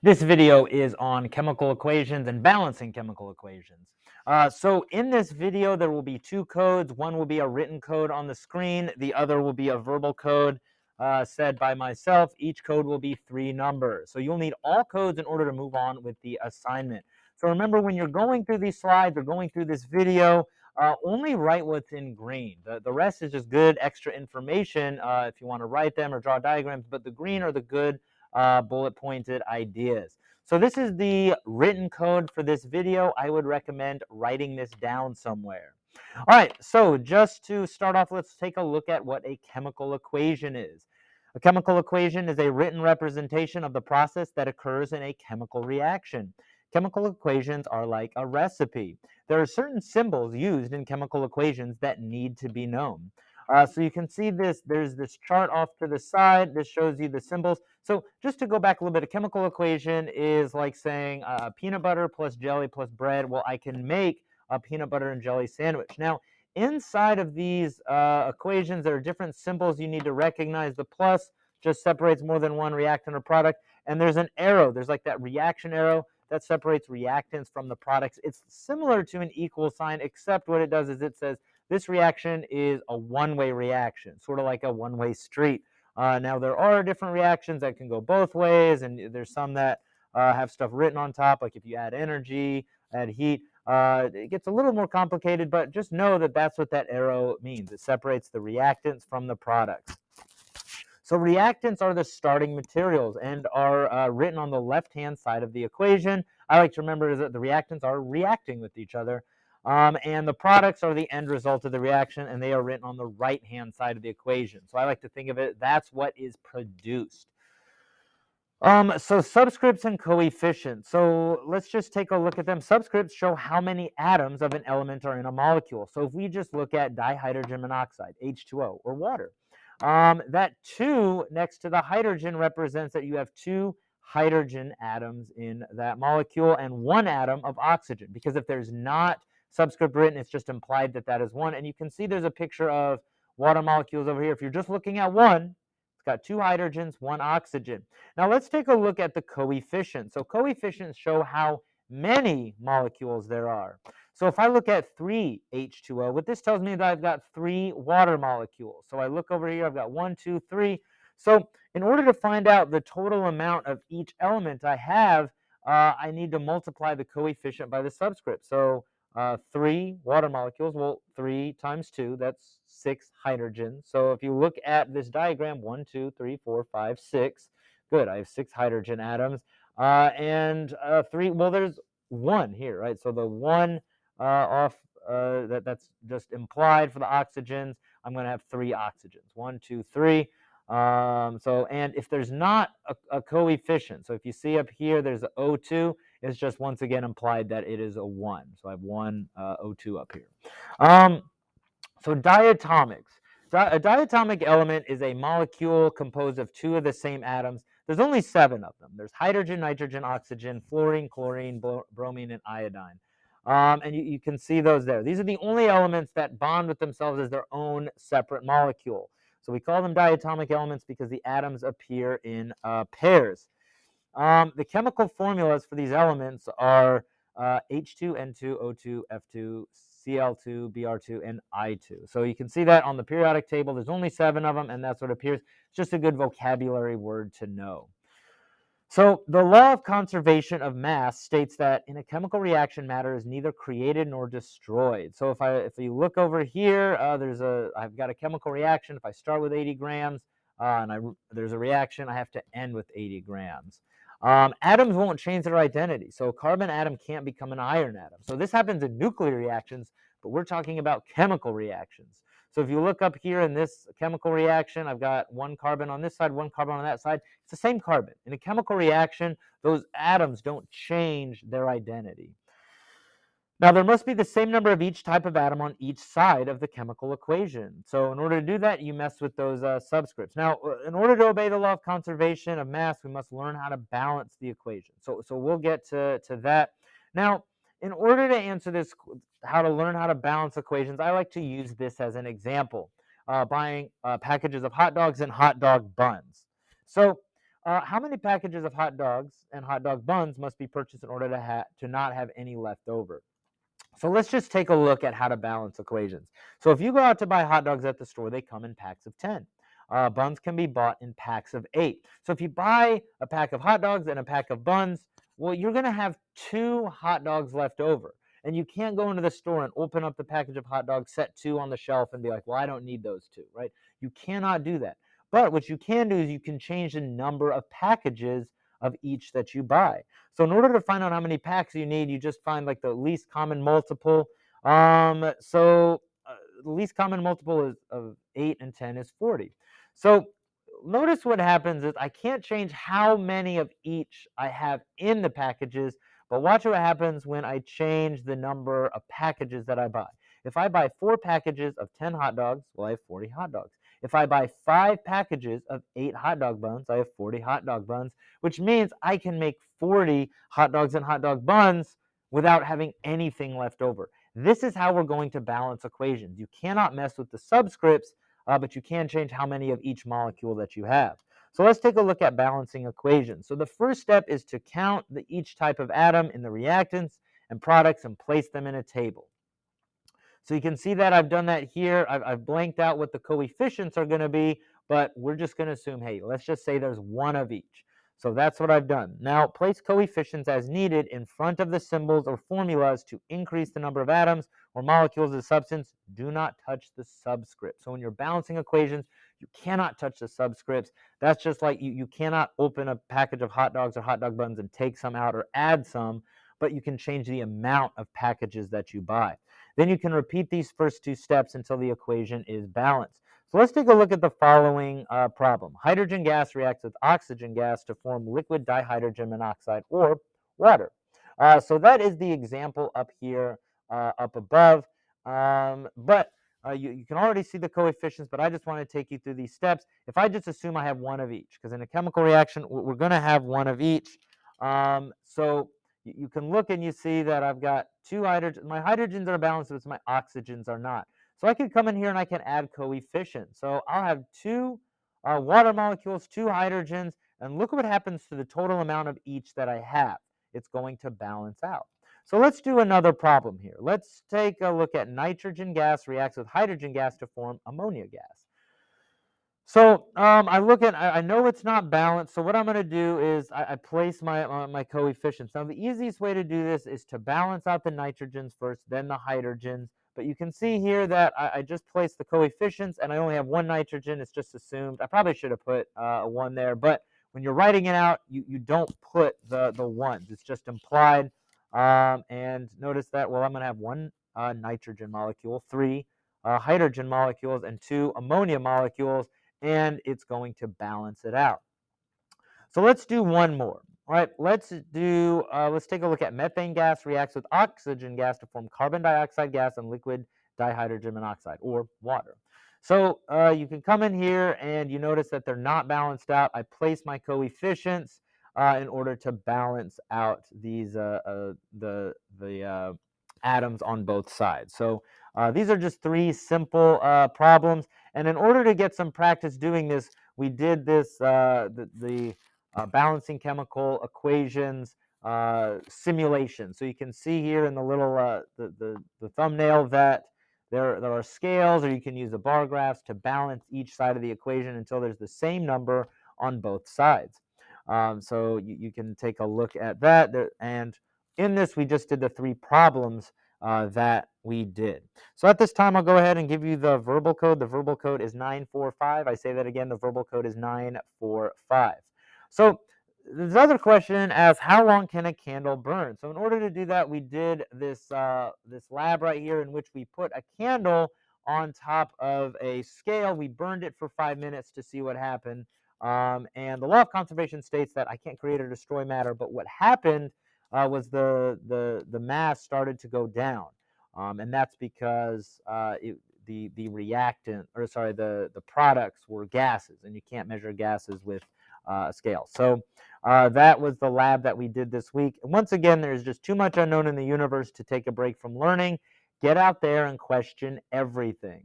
This video is on chemical equations and balancing chemical equations. So in this video, there will be two codes. One will be a written code on the screen. The other will be a verbal code said by myself. Each code will be 3 numbers. So you'll need all codes in order to move on with the assignment. So remember, when you're going through these slides or going through this video, only write what's in green. The rest is just good extra information if you want to write them or draw diagrams, but the green are the good bullet pointed ideas. So this is the written code for this video. I would recommend writing this down somewhere. All right, so just to start off, let's take a look at what a chemical equation is. A chemical equation is a written representation of the process that occurs in a chemical reaction. Chemical equations are like a recipe. There are certain symbols used in chemical equations that need to be known. So you can see this, there's this chart off to the side. This shows you the symbols. So just to go back a little bit, a chemical equation is like saying peanut butter plus jelly plus bread. Well, I can make a peanut butter and jelly sandwich. Now, inside of these equations, there are different symbols you need to recognize. The plus just separates more than one reactant or product. And there's an arrow. There's like that reaction arrow that separates reactants from the products. It's similar to an equal sign, except what it does is it says this reaction is a one-way reaction, sort of like a one-way street. Now, there are different reactions that can go both ways, and there's some that have stuff written on top, like if you add energy, add heat. It gets a little more complicated, but just know that that's what that arrow means. It separates the reactants from the products. So reactants are the starting materials and are written on the left-hand side of the equation. I like to remember that the reactants are reacting with each other. And the products are the end result of the reaction, and they are written on the right-hand side of the equation. So I like to think of it, that's what is produced. So subscripts and coefficients. So let's just take a look at them. Subscripts show how many atoms of an element are in a molecule. So if we just look at dihydrogen monoxide, H2O, or water, that 2 next to the hydrogen represents that you have 2 hydrogen atoms in that molecule and 1 atom of oxygen. Because if there's not subscript written, it's just implied that that is 1. And you can see there's a picture of water molecules over here. If you're just looking at one, it's got 2 hydrogens, 1 oxygen. Now let's take a look at the coefficients. So coefficients show how many molecules there are. So if I look at 3 H2O, what this tells me that I've got 3 water molecules. So I look over here, I've got 1, 2, 3. So in order to find out the total amount of each element I have, I need to multiply the coefficient by the subscript. So 3 water molecules, well, 3 times 2, that's 6 hydrogens. So if you look at this diagram, 1, 2, 3, 4, 5, 6. Good, I have 6 hydrogen atoms. And 3, well, there's 1 here, right? So the 1 off, that's just implied for the oxygens. I'm going to have 3 oxygens. 1, 2, 3. And if there's not a coefficient, so if you see up here, there's a O2, it's just once again implied that it is a 1. So I have 1 O2 up here. So diatomics. A diatomic element is a molecule composed of 2 of the same atoms. There's only 7 of them. There's hydrogen, nitrogen, oxygen, fluorine, chlorine, bromine, and iodine. And you can see those there. These are the only elements that bond with themselves as their own separate molecule. So we call them diatomic elements because the atoms appear in pairs. The chemical formulas for these elements are H2, N2, O2, F2, Cl2, Br2, and I2. So you can see that on the periodic table. There's only 7 of them, and that's what appears. It's just a good vocabulary word to know. So the law of conservation of mass states that in a chemical reaction, matter is neither created nor destroyed. So if you look over here, I've got a chemical reaction. If I start with 80 grams there's a reaction, I have to end with 80 grams. Atoms won't change their identity. So a carbon atom can't become an iron atom. So this happens in nuclear reactions, but we're talking about chemical reactions. So if you look up here in this chemical reaction, I've got 1 carbon on this side, 1 carbon on that side. It's the same carbon. In a chemical reaction, those atoms don't change their identity. Now, there must be the same number of each type of atom on each side of the chemical equation. So in order to do that, you mess with those subscripts. Now, in order to obey the law of conservation of mass, we must learn how to balance the equation. So we'll get to that. Now, in order to answer this, how to learn how to balance equations, I like to use this as an example, buying packages of hot dogs and hot dog buns. So How many packages of hot dogs and hot dog buns must be purchased in order to not have any left over? So let's just take a look at how to balance equations. So if you go out to buy hot dogs at the store, they come in packs of 10. Buns can be bought in packs of 8. So if you buy a pack of hot dogs and a pack of buns, well, you're going to have 2 hot dogs left over. And you can't go into the store and open up the package of hot dogs, set 2 on the shelf, and be like, well, I don't need those 2, right? You cannot do that. But what you can do is you can change the number of packages of each that you buy. So in order to find out how many packs you need, you just find like the least common multiple. The least common multiple is of 8 and 10 is 40. So notice what happens is I can't change how many of each I have in the packages, but watch what happens when I change the number of packages that I buy. If I buy 4 packages of 10 hot dogs, well, I have 40 hot dogs. If I buy 5 packages of 8 hot dog buns, I have 40 hot dog buns, which means I can make 40 hot dogs and hot dog buns without having anything left over. This is how we're going to balance equations. You cannot mess with the subscripts, but you can change how many of each molecule that you have. So let's take a look at balancing equations. So the first step is to count each type of atom in the reactants and products and place them in a table. So you can see that I've done that here. I've blanked out what the coefficients are going to be, but we're just going to assume, hey, let's just say there's one of each. So that's what I've done. Now, place coefficients as needed in front of the symbols or formulas to increase the number of atoms or molecules of the substance. Do not touch the subscript. So when you're balancing equations, you cannot touch the subscripts. That's just like you cannot open a package of hot dogs or hot dog buns and take some out or add some, but you can change the amount of packages that you buy. Then you can repeat these first 2 steps until the equation is balanced. So let's take a look at the following problem. Hydrogen gas reacts with oxygen gas to form liquid dihydrogen monoxide or water. So that is the example up here, up above. You can already see the coefficients, but I just want to take you through these steps. If I just assume I have one of each, because in a chemical reaction, we're going to have one of each. So you can look and you see that I've got 2 hydrogens. My hydrogens are balanced, but my oxygens are not. So I can come in here and I can add coefficients. So I'll have 2 water molecules, 2 hydrogens, and look what happens to the total amount of each that I have. It's going to balance out. So let's do another problem here. Let's take a look at nitrogen gas reacts with hydrogen gas to form ammonia gas. So I know it's not balanced. So what I'm going to do is I place my coefficients. Now the easiest way to do this is to balance out the nitrogens first, then the hydrogens. But you can see here that I just placed the coefficients and I only have 1 nitrogen. It's just assumed. I probably should have put a 1 there, but when you're writing it out, you don't put the ones. It's just implied. And notice that, well, I'm going to have 1 nitrogen molecule, 3 hydrogen molecules, and 2 ammonia molecules, and it's going to balance it out. So let's do one more. All right, let's take a look at methane gas reacts with oxygen gas to form carbon dioxide gas and liquid dihydrogen monoxide, or water. So you can come in here and you notice that they're not balanced out. I place my coefficients in order to balance out these atoms on both sides. So these are just 3 simple problems. And in order to get some practice doing this, we did this balancing chemical equations simulation. So you can see here in the little the thumbnail that there are scales, or you can use the bar graphs to balance each side of the equation until there's the same number on both sides. So you can take a look at that. And in this, we just did the 3 problems that we did. So at this time, I'll go ahead and give you the verbal code. The verbal code is 945. I say that again, the verbal code is 945. So this other question asks, how long can a candle burn? So in order to do that, we did this lab right here in which we put a candle on top of a scale. We burned it for 5 minutes to see what happened. And the law of conservation states that I can't create or destroy matter, but what happened was the mass started to go down, and that's because the reactant, or sorry, the products were gases, and you can't measure gases with a scale. So that was the lab that we did this week. And once again, there's just too much unknown in the universe to take a break from learning. Get out there and question everything.